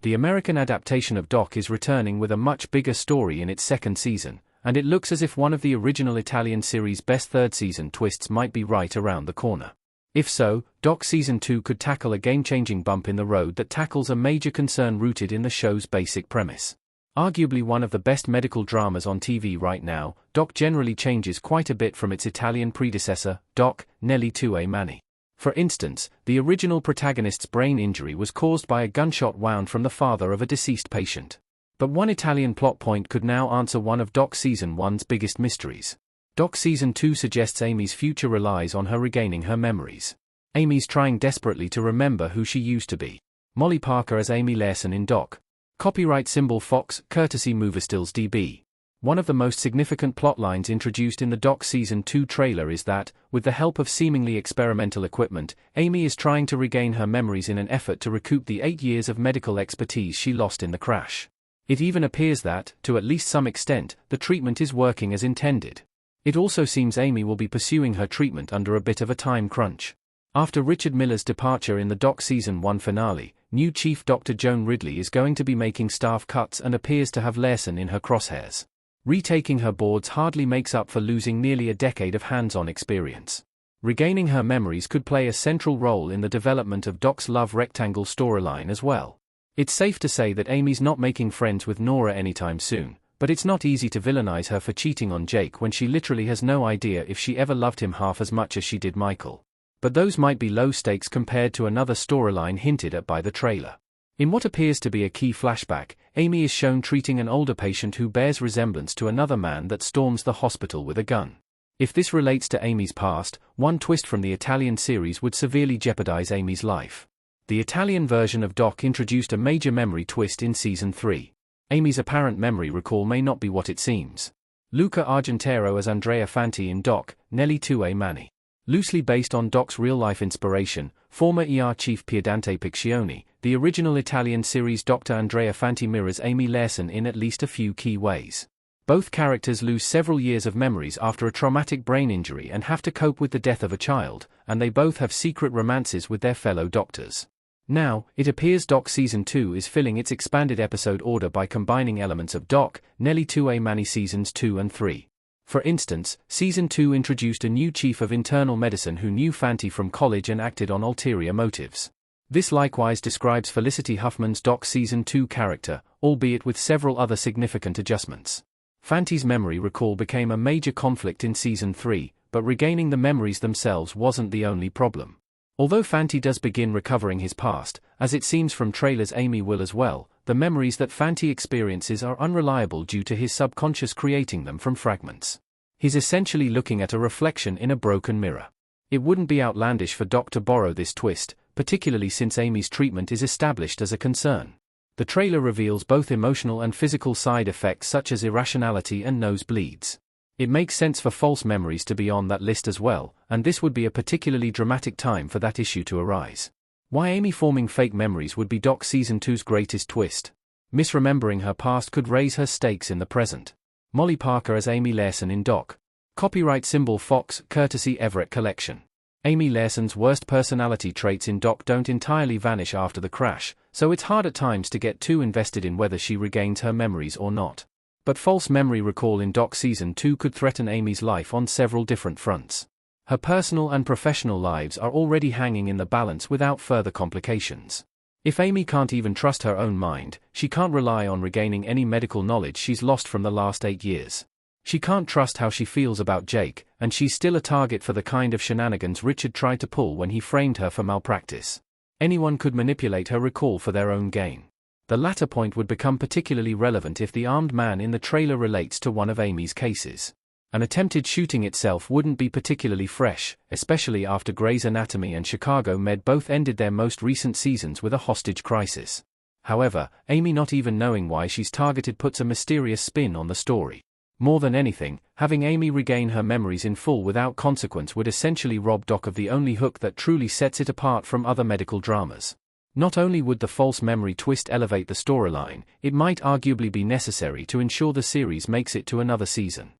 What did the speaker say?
The American adaptation of Doc is returning with a much bigger story in its second season, and it looks as if one of the original Italian series' best third-season twists might be right around the corner. If so, Doc Season 2 could tackle a game-changing bump in the road that tackles a major concern rooted in the show's basic premise. Arguably one of the best medical dramas on TV right now, Doc generally changes quite a bit from its Italian predecessor, Doc, Nelli Tue Mani. For instance, the original protagonist's brain injury was caused by a gunshot wound from the father of a deceased patient. But one Italian plot point could now answer one of Doc Season 1's biggest mysteries. Doc Season 2 suggests Amy's future relies on her regaining her memories. Amy's trying desperately to remember who she used to be. Molly Parker as Amy Larson in Doc. Copyright symbol Fox, courtesy Moverstills DB. One of the most significant plotlines introduced in the Doc Season 2 trailer is that, with the help of seemingly experimental equipment, Amy is trying to regain her memories in an effort to recoup the 8 years of medical expertise she lost in the crash. It even appears that, to at least some extent, the treatment is working as intended. It also seems Amy will be pursuing her treatment under a bit of a time crunch. After Richard Miller's departure in the Doc Season 1 finale, new Chief Dr. Joan Ridley is going to be making staff cuts and appears to have Larson in her crosshairs. Retaking her boards hardly makes up for losing nearly a decade of hands-on experience. Regaining her memories could play a central role in the development of Doc's love rectangle storyline as well. It's safe to say that Amy's not making friends with Nora anytime soon, but it's not easy to villainize her for cheating on Jake when she literally has no idea if she ever loved him half as much as she did Michael. But those might be low stakes compared to another storyline hinted at by the trailer. In what appears to be a key flashback, Amy is shown treating an older patient who bears resemblance to another man that storms the hospital with a gun. If this relates to Amy's past, one twist from the Italian series would severely jeopardize Amy's life. The Italian version of Doc introduced a major memory twist in Season 3. Amy's apparent memory recall may not be what it seems. Luca Argentero as Andrea Fanti in Doc, Nelli Tue Mani. Loosely based on Doc's real-life inspiration, former ER chief Piedante Piccioni, the original Italian series Dr. Andrea Fanti mirrors Amy Larson in at least a few key ways. Both characters lose several years of memories after a traumatic brain injury and have to cope with the death of a child, and they both have secret romances with their fellow doctors. Now, it appears Doc Season 2 is filling its expanded episode order by combining elements of Doc, Nelli Tue Mani Seasons 2 and 3. For instance, Season 2 introduced a new chief of internal medicine who knew Fanti from college and acted on ulterior motives. This likewise describes Felicity Huffman's Doc Season 2 character, albeit with several other significant adjustments. Fanti's memory recall became a major conflict in Season 3, but regaining the memories themselves wasn't the only problem. Although Fanti does begin recovering his past, as it seems from trailers Amy will as well, the memories that Fanti experiences are unreliable due to his subconscious creating them from fragments. He's essentially looking at a reflection in a broken mirror. It wouldn't be outlandish for Doc to borrow this twist, particularly since Amy's treatment is established as a concern. The trailer reveals both emotional and physical side effects such as irrationality and nosebleeds. It makes sense for false memories to be on that list as well, and this would be a particularly dramatic time for that issue to arise. Why Amy forming fake memories would be Doc Season 2's greatest twist. Misremembering her past could raise her stakes in the present. Molly Parker as Amy Larson in Doc. Copyright symbol Fox, courtesy Everett Collection. Amy Larson's worst personality traits in Doc don't entirely vanish after the crash, so it's hard at times to get too invested in whether she regains her memories or not. But false memory recall in Doc Season 2 could threaten Amy's life on several different fronts. Her personal and professional lives are already hanging in the balance without further complications. If Amy can't even trust her own mind, she can't rely on regaining any medical knowledge she's lost from the last 8 years. She can't trust how she feels about Jake, and she's still a target for the kind of shenanigans Richard tried to pull when he framed her for malpractice. Anyone could manipulate her recall for their own gain. The latter point would become particularly relevant if the armed man in the trailer relates to one of Amy's cases. An attempted shooting itself wouldn't be particularly fresh, especially after Grey's Anatomy and Chicago Med both ended their most recent seasons with a hostage crisis. However, Amy not even knowing why she's targeted puts a mysterious spin on the story. More than anything, having Amy regain her memories in full without consequence would essentially rob Doc of the only hook that truly sets it apart from other medical dramas. Not only would the false memory twist elevate the storyline, it might arguably be necessary to ensure the series makes it to another season.